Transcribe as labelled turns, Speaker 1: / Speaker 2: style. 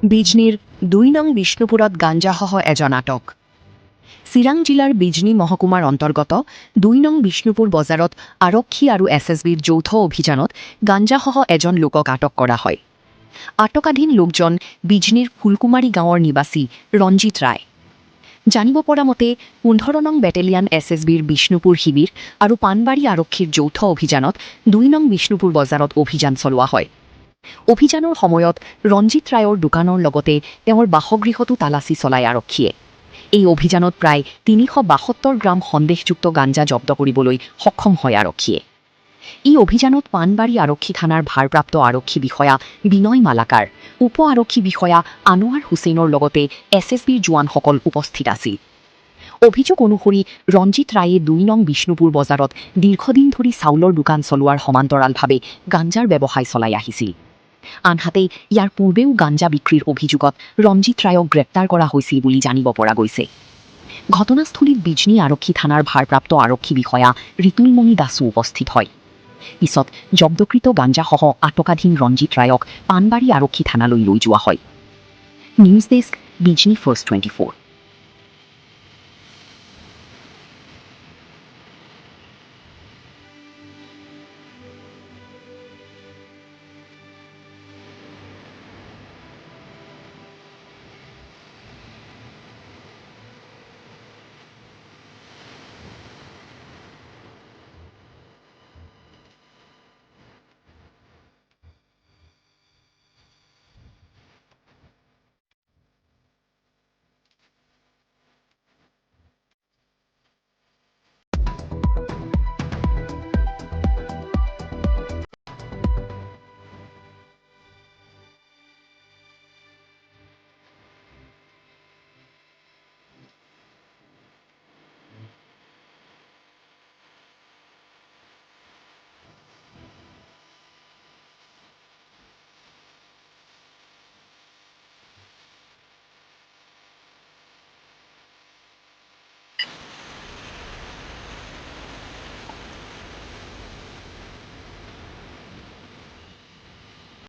Speaker 1: বিজনীৰ ২ নং বিষ্ণুপুৰত গাঞ্জাসহ এজন আটক। চিৰাং জিলাৰ বিজনী মহকুমাৰ অন্তৰ্গত ২ নং বিষ্ণুপুৰ বজাৰত আৰক্ষী আৰু এছএছবিৰ যৌথ অভিযানত গাঞ্জাসহ এজন লোকক আটক কৰা হয়। আটকাধীন লোকজন বিজনীৰ ফুলকুমাৰী গাঁৱৰ নিবাসী ৰঞ্জিত ৰায়। জানিব পৰা মতে ১৫ নং বেটেলিয়ান এছএছবিৰ বিষ্ণুপুৰ শিবিৰ আৰু পানবাৰী আৰক্ষীৰ যৌথ অভিযানত ২ নং বিষ্ণুপুৰ বজাৰত অভিযান চলোৱা হয়। অভিযানৰ সময়ত ৰঞ্জিত ৰায়ৰ দোকানৰ লগতে তেওঁৰ বাসগৃহতো তালাচী চলায় আৰক্ষীয়ে। এই অভিযানত প্ৰায় ৩৭২ গ্ৰাম সন্দেহযুক্ত গাঞ্জা জব্দ কৰিবলৈ সক্ষম হয় আৰক্ষীয়ে। এই অভিযানত পানবাৰী আৰক্ষী থানাৰ ভাৰপ্ৰাপ্ত আৰক্ষী বিষয়া বিনয় মালাকাৰ, উপ আৰক্ষী বিষয়া আনোৱাৰ হুছেইনৰ লগতে এছএছবিৰ জোৱানসকল উপস্থিত আছিল। অভিযোগ অনুসৰি ৰঞ্জিত ৰায়ে ২ নং বিষ্ণুপুৰ বজাৰত দীৰ্ঘদিন ধৰি চাউলৰ দোকান চলোৱাৰ সমান্তৰালভাৱে গাঞ্জাৰ ব্যৱসায় চলাই আহিছিল। আনহাতে ইয়াৰ পূৰ্বেও গাঞ্জা বিক্ৰীৰ অভিযোগত ৰঞ্জিত ৰায়ক গ্ৰেপ্তাৰ কৰা হৈছিল বুলি জানিব পৰা গৈছে। ঘটনাস্থলীত বিজনী আৰক্ষী থানাৰ ভাৰপ্ৰাপ্ত আৰক্ষী বিষয়া ৰিতুলমণি দাসো উপস্থিত হয়। পিছত জব্দকৃত গাঞ্জাসহ আটকাধীন ৰঞ্জিত ৰায়ক পানবাৰী আৰক্ষী থানালৈ লৈ যোৱা হয়। News desk, Bijni first 24।